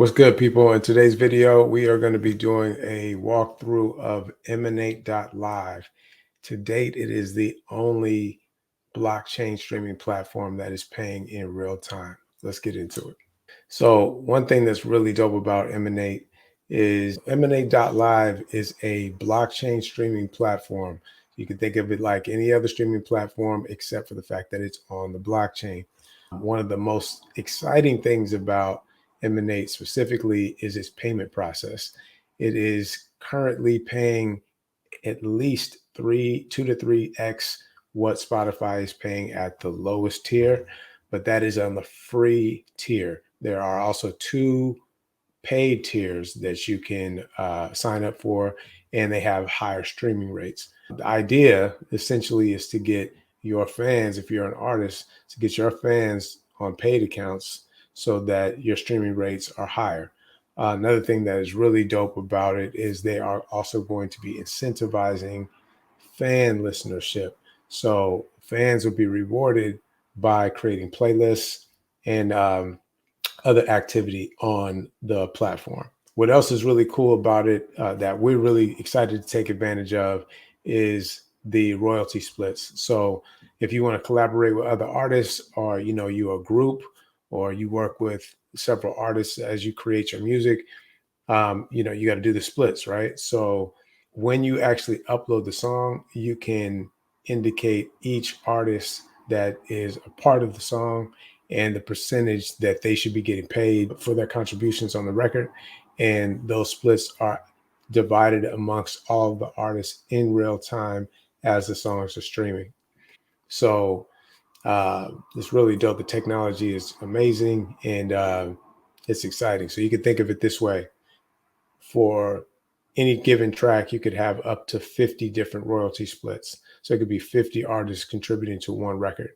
What's good, people? In today's video, we are going to be doing a walkthrough of Emanate.Live. To date, it is the only blockchain streaming platform that is paying in real time. Let's get into it. So one thing that's really dope about Emanate is Emanate.Live is a blockchain streaming platform. You can think of it like any other streaming platform, except for the fact that it's on the blockchain. One of the most exciting things about Emanate specifically is its payment process. It is currently paying at least 2 to 3x what Spotify is paying at the lowest tier, but that is on the free tier. There are also 2 paid tiers that you can sign up for, and they have higher streaming rates. The idea essentially is to get your fans, if you're an artist, to get your fans on paid accounts so that your streaming rates are higher. Another thing that is really dope about it is they are also going to be incentivizing fan listenership. So fans will be rewarded by creating playlists and other activity on the platform. What else is really cool about it that we're really excited to take advantage of is the royalty splits. So if you want to collaborate with other artists, or you're a group, or you work with several artists as you create your music, you got to do the splits, right? So when you actually upload the song, you can indicate each artist that is a part of the song and the percentage that they should be getting paid for their contributions on the record. And those splits are divided amongst all of the artists in real time as the songs are streaming. So it's really dope. The technology is amazing, and it's exciting. So you can think of it this way. For any given track, you could have up to 50 different royalty splits. So it could be 50 artists contributing to one record.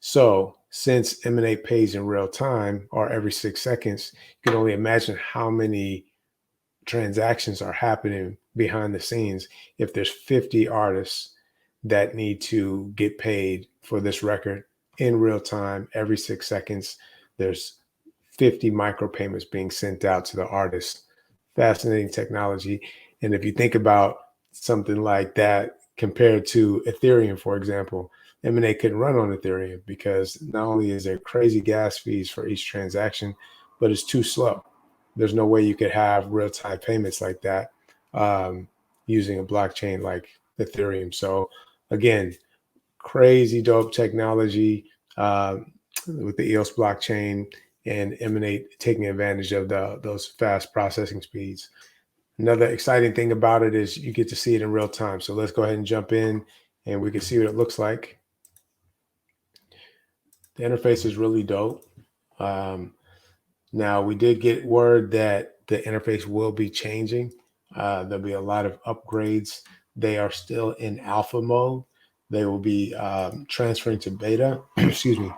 So since Emanate pays in real time, or every 6 seconds, you can only imagine how many transactions are happening behind the scenes if there's 50 artists that need to get paid for this record in real time. Every 6 seconds, there's 50 micropayments being sent out to the artist. Fascinating technology. And if you think about something like that compared to Ethereum, for example, Emanate couldn't run on Ethereum because not only is there crazy gas fees for each transaction, but it's too slow. There's no way you could have real-time payments like that using a blockchain like Ethereum. So again, crazy dope technology with the EOS blockchain, and Emanate taking advantage of those fast processing speeds. Another exciting thing about it is you get to see it in real time. So let's go ahead and jump in and we can see what it looks like. The interface is really dope. Now, we did get word that the interface will be changing. There'll be a lot of upgrades. They are still in alpha mode. They will be transferring to beta, excuse me,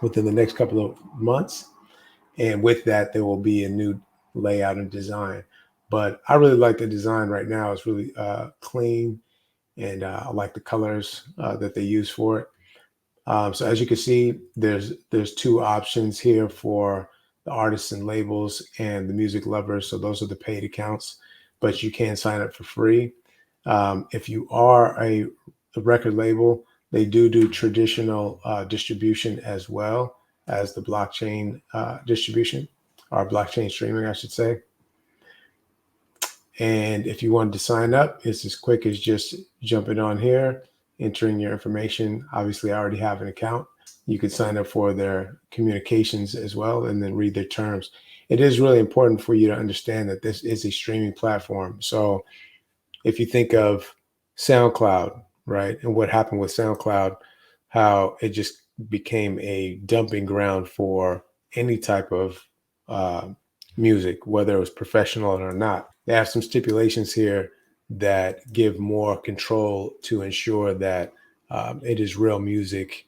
within the next couple of months. And with that, there will be a new layout and design. But I really like the design right now. It's really clean, and I like the colors that they use for it. So as you can see, there's 2 options here for the artists and labels and the music lovers. So those are the paid accounts, but you can sign up for free. If you are a record label, they do traditional distribution as well as the blockchain distribution, or blockchain streaming, I should say. And if you wanted to sign up, it's as quick as just jumping on here, entering your information. Obviously, I already have an account. You could sign up for their communications as well and then read their terms. It is really important for you to understand that this is a streaming platform. So if you think of SoundCloud, right, and what happened with SoundCloud, how it just became a dumping ground for any type of music, whether it was professional or not. They have some stipulations here that give more control to ensure that it is real music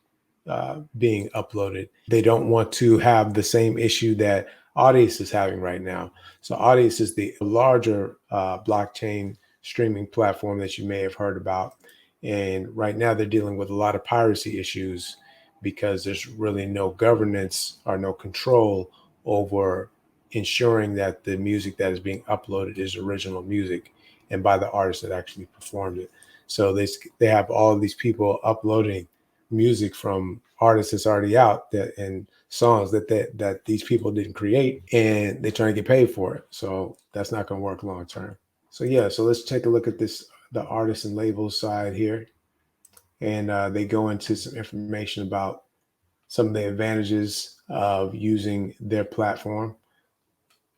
being uploaded. They don't want to have the same issue that Audius is having right now. So Audius is the larger blockchain streaming platform that you may have heard about. And right now they're dealing with a lot of piracy issues because there's really no governance or no control over ensuring that the music that is being uploaded is original music and by the artist that actually performed it. So they have all of these people uploading music from artists that's already out, that and songs that these people didn't create, and they're trying to get paid for it. So that's not going to work long term. So yeah, so let's take a look at this, the artist and labels side here, and they go into some information about some of the advantages of using their platform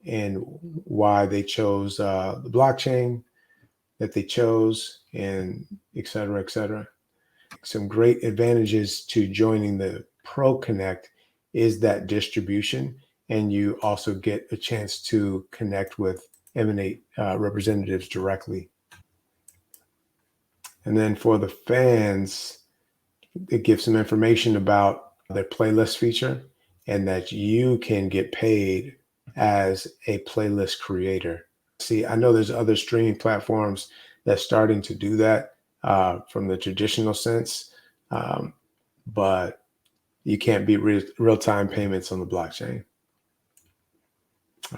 and why they chose the blockchain that they chose, and et cetera, et cetera. Some great advantages to joining the Pro Connect is that distribution, and you also get a chance to connect with Emanate representatives directly. And then for the fans, it gives some information about their playlist feature and that you can get paid as a playlist creator. See, I know there's other streaming platforms that's starting to do that from the traditional sense, but you can't beat real-time payments on the blockchain.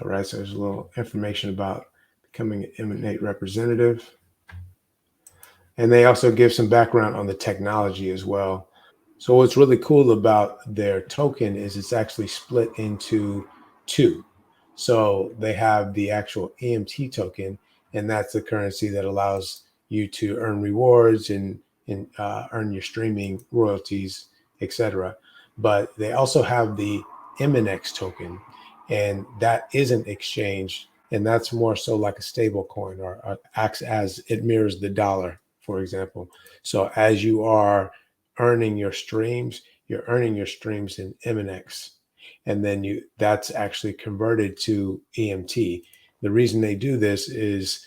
All right, so there's a little information about becoming an Emanate representative. And they also give some background on the technology as well. So what's really cool about their token is it's actually split into two. So they have the actual EMT token, and that's the currency that allows you to earn rewards and earn your streaming royalties, etc. But they also have the MNX token, and that isn't exchanged, and that's more so like a stable coin, or acts as it mirrors the dollar, for example. So as you are earning your streams, you're earning your streams in MNX, and then that's actually converted to EMT. The reason they do this is,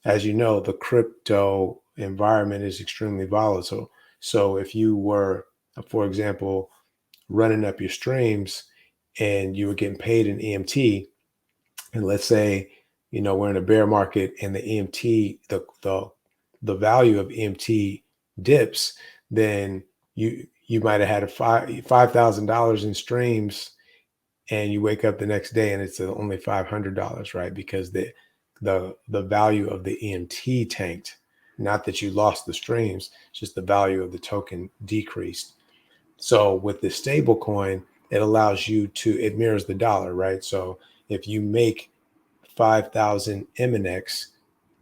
as you know, the crypto environment is extremely volatile. So if you were, for example, running up your streams and you were getting paid in EMT, and let's say, we're in a bear market and the EMT, the value of EMT dips, then you might have had a $5,000 in streams, and you wake up the next day and it's only $500, right? Because the value of the EMT tanked. Not that you lost the streams, just the value of the token decreased. So with the stable coin, it allows you it mirrors the dollar, right? So if you make 5,000 MNX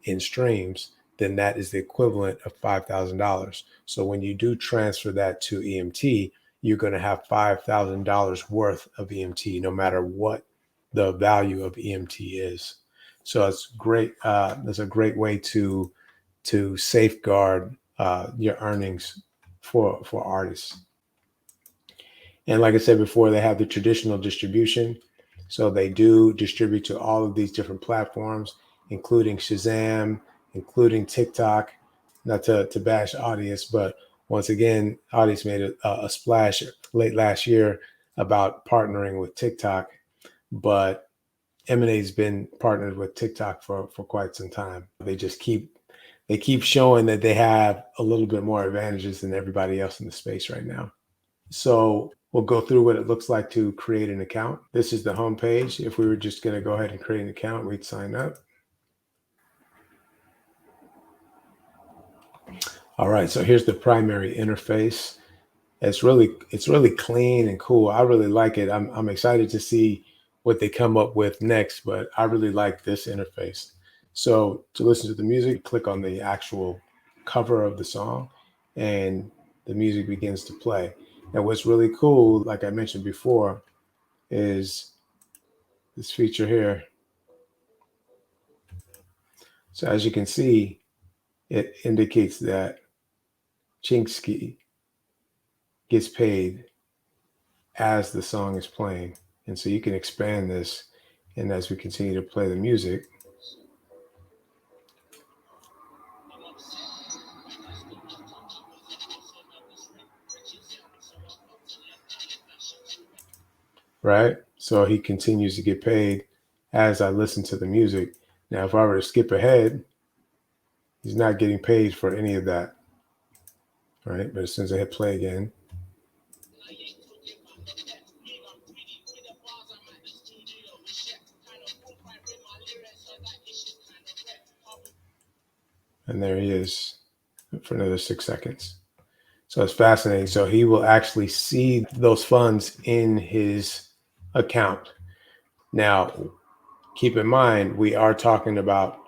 in streams, then that is the equivalent of $5,000. So when you do transfer that to EMT, you're going to have $5,000 worth of EMT, no matter what the value of EMT is. So it's great. That's a great way to safeguard your earnings for artists. And like I said before, they have the traditional distribution. So they do distribute to all of these different platforms, including Shazam, including TikTok. Not to bash Audius, but once again, Audius made a splash late last year about partnering with TikTok. But Emane's been partnered with TikTok for quite some time. They keep showing that they have a little bit more advantages than everybody else in the space right now. So we'll go through what it looks like to create an account. This is the home page. If we were just going to go ahead and create an account, we'd sign up. All right, so here's the primary interface. It's really clean and cool. I really like it. I'm excited to see what they come up with next, but I really like this interface. So to listen to the music, click on the actual cover of the song, and the music begins to play. And what's really cool, like I mentioned before, is this feature here. So as you can see, it indicates that Chinksky gets paid as the song is playing. And so you can expand this, and as we continue to play the music, right? So he continues to get paid as I listen to the music. Now, if I were to skip ahead, he's not getting paid for any of that, right? But as soon as I hit play again, And there he is for another 6 seconds. So it's fascinating. So he will actually see those funds in his account. Now, keep in mind, we are talking about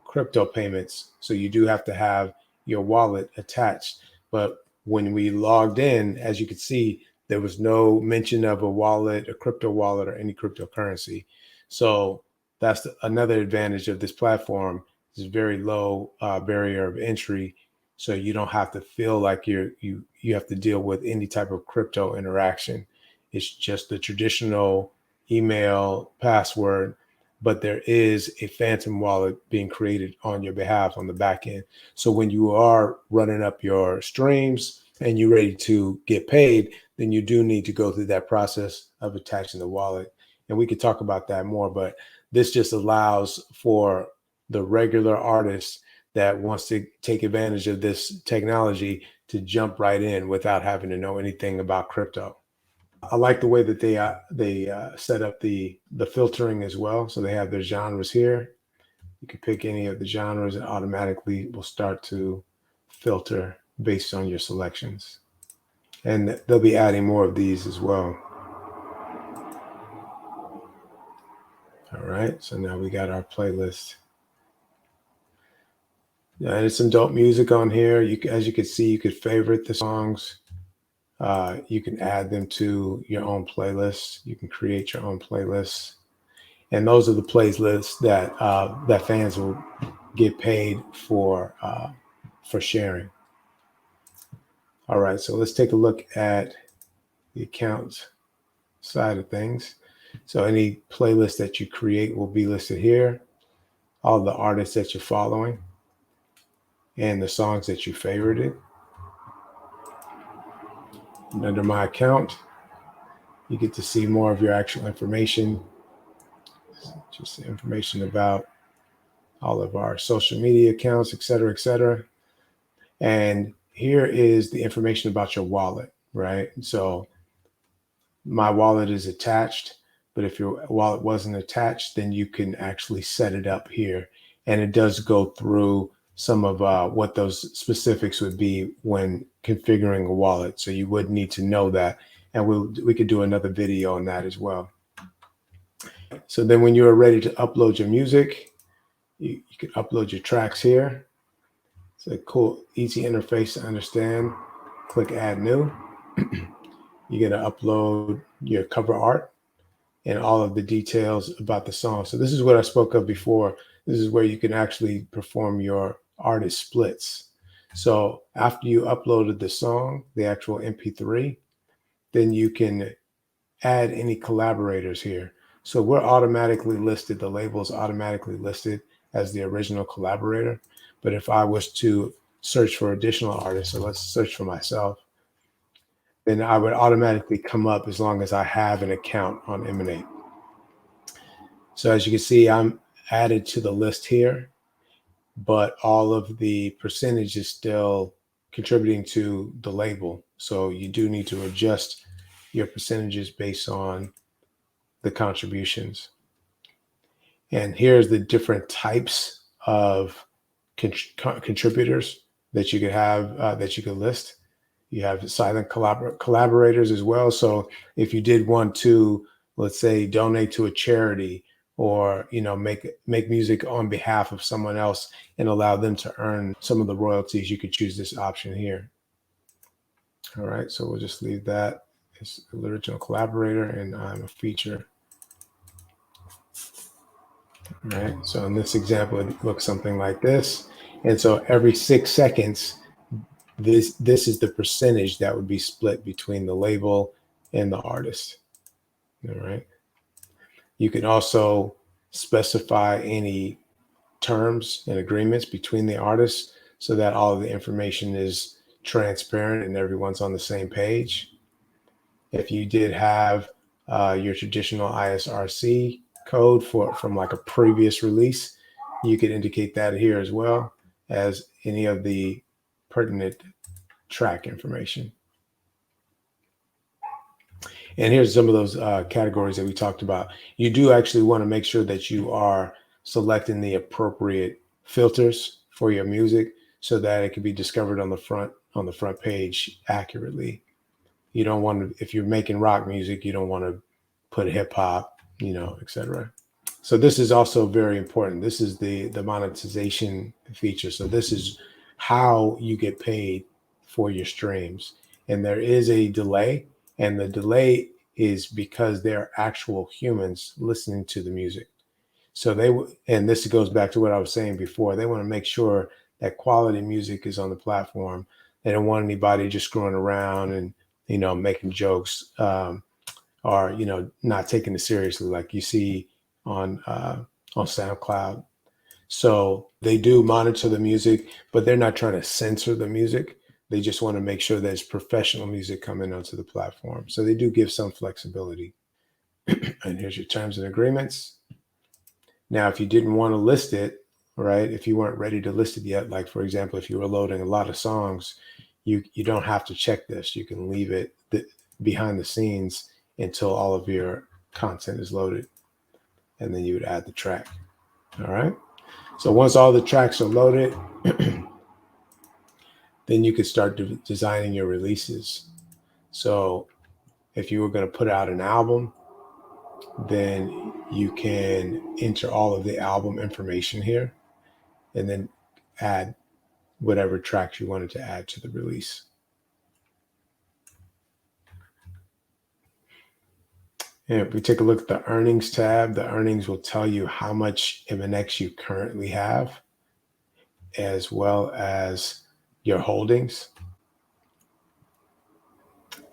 crypto payments. So you do have to have your wallet attached. But when we logged in, as you can see, there was no mention of a wallet, a crypto wallet, or any cryptocurrency. So that's another advantage of this platform. It's very low barrier of entry. So you don't have to feel like you have to deal with any type of crypto interaction. It's just the traditional email, password, but there is a phantom wallet being created on your behalf on the back end. So when you are running up your streams and you're ready to get paid, then you do need to go through that process of attaching the wallet. And we could talk about that more, but this just allows for the regular artist that wants to take advantage of this technology to jump right in without having to know anything about crypto. I like the way that they set up the filtering as well. So they have their genres here. You can pick any of the genres and automatically will start to filter based on your selections. And they'll be adding more of these as well. All right, so now we got our playlist. Yeah, and there's some dope music on here. As you can see, you could favorite the songs. You can add them to your own playlist. You can create your own playlists. And those are the playlists that fans will get paid for sharing. All right, so let's take a look at the account side of things. So any playlist that you create will be listed here. All the artists that you're following and the songs that you favorited. And under my account, you get to see more of your actual information. Just information about all of our social media accounts, et cetera, et cetera. And here is the information about your wallet, right? So my wallet is attached, but if your wallet wasn't attached, then you can actually set it up here. And it does go through some of what those specifics would be when configuring a wallet. So you would need to know that. And we could do another video on that as well. So then when you're ready to upload your music, you can upload your tracks here. It's a cool, easy interface to understand. Click Add New. You're going to upload your cover art and all of the details about the song. So this is what I spoke of before. This is where you can actually perform your artist splits. So after you uploaded the song, the actual MP3, then you can add any collaborators here. So we're automatically listed, the label is automatically listed as the original collaborator. But if I was to search for additional artists, so let's search for myself, then I would automatically come up as long as I have an account on Emanate. So as you can see, I'm added to the list here, but all of the percentage is still contributing to the label. So you do need to adjust your percentages based on the contributions. And here's the different types of contributors that you could have, that you could list. You have silent collaborators as well. So if you did want to, let's say, donate to a charity or, make music on behalf of someone else and allow them to earn some of the royalties, you could choose this option here. All right, so we'll just leave that as the original collaborator and I'm a feature. All right, so in this example, it looks something like this. And so every 6 seconds, this is the percentage that would be split between the label and the artist. All right. You can also specify any terms and agreements between the artists so that all of the information is transparent and everyone's on the same page. If you did have your traditional ISRC code from like a previous release, you could indicate that here as well as any of the pertinent track information. And here's some of those categories that we talked about. You do actually want to make sure that you are selecting the appropriate filters for your music. so that it can be discovered on the front page accurately. You don't want to, if you're making rock music, you don't want to put hip hop, etc. So this is also very important. This is the monetization feature. So this is how you get paid for your streams. And there is a delay, and the delay is because they're actual humans listening to the music. So and this goes back to what I was saying before, they want to make sure that quality music is on the platform. They don't want anybody just screwing around and, making jokes, or, not taking it seriously like you see on SoundCloud. So they do monitor the music, but they're not trying to censor the music. They just want to make sure there's professional music coming onto the platform. So they do give some flexibility. And here's your terms and agreements. Now, if you didn't want to list it, right, if you weren't ready to list it yet, like, for example, if you were loading a lot of songs, you don't have to check this. You can leave it behind the scenes until all of your content is loaded. And then you would add the track. All right. So once all the tracks are loaded, then you could start designing your releases. So if you were going to put out an album, then you can enter all of the album information here and then add whatever tracks you wanted to add to the release. And if we take a look at the earnings tab, the earnings will tell you how much MNX you currently have, as well as your holdings.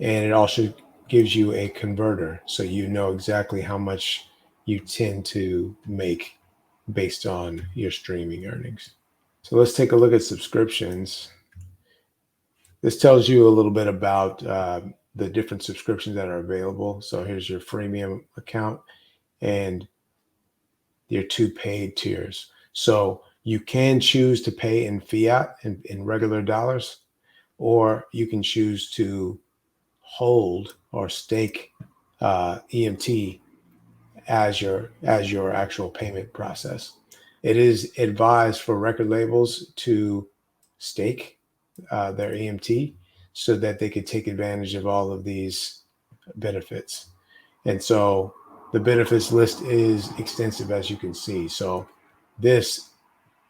And it also gives you a converter, so you know exactly how much you tend to make based on your streaming earnings. So let's take a look at subscriptions. This tells you a little bit about the different subscriptions that are available. So here's your freemium account and your 2 paid tiers. So you can choose to pay in fiat, in regular dollars, or you can choose to hold or stake EMT as your actual payment process. It is advised for record labels to stake their EMT so that they could take advantage of all of these benefits. And so the benefits list is extensive, as you can see. So this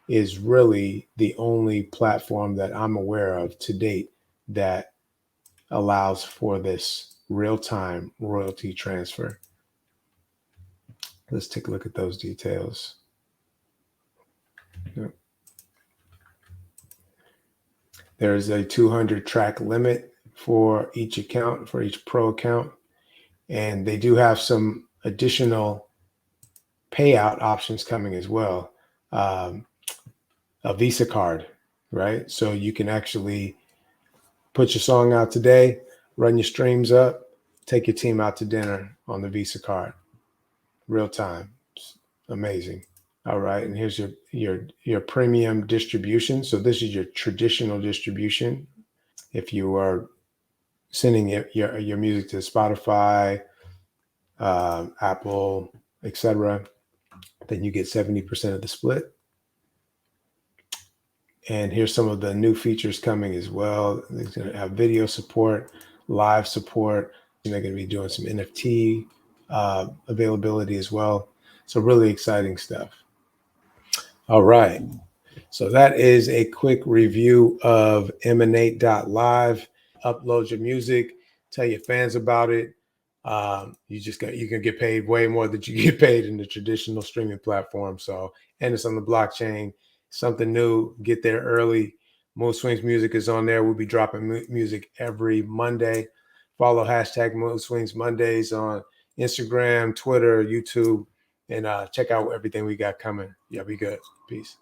is really the only platform that I'm aware of to date that allows for this real-time royalty transfer. Let's take a look at those details. Yep. There's a 200 track limit for each account, for each pro account. And they do have some additional payout options coming as well. A Visa card, right? So you can actually put your song out today, run your streams up, take your team out to dinner on the Visa card. Real time. It's amazing. All right. And here's your premium distribution. So this is your traditional distribution. If you are sending your music to Spotify, Apple, etc., then you get 70% of the split. And here's some of the new features coming as well. It's going to have video support, live support, and they're going to be doing some NFT availability as well. So really exciting stuff. All right. So that is a quick review of Emanate.Live. Upload your music, tell your fans about it. You can get paid way more than you get paid in the traditional streaming platform. So, and it's on the blockchain, something new. Get there early. Moodswingz music is on there. We'll be dropping music every Monday. Follow hashtag Moodswingz Mondays on Instagram, Twitter, YouTube, and check out everything we got coming. Yeah, be good. Peace.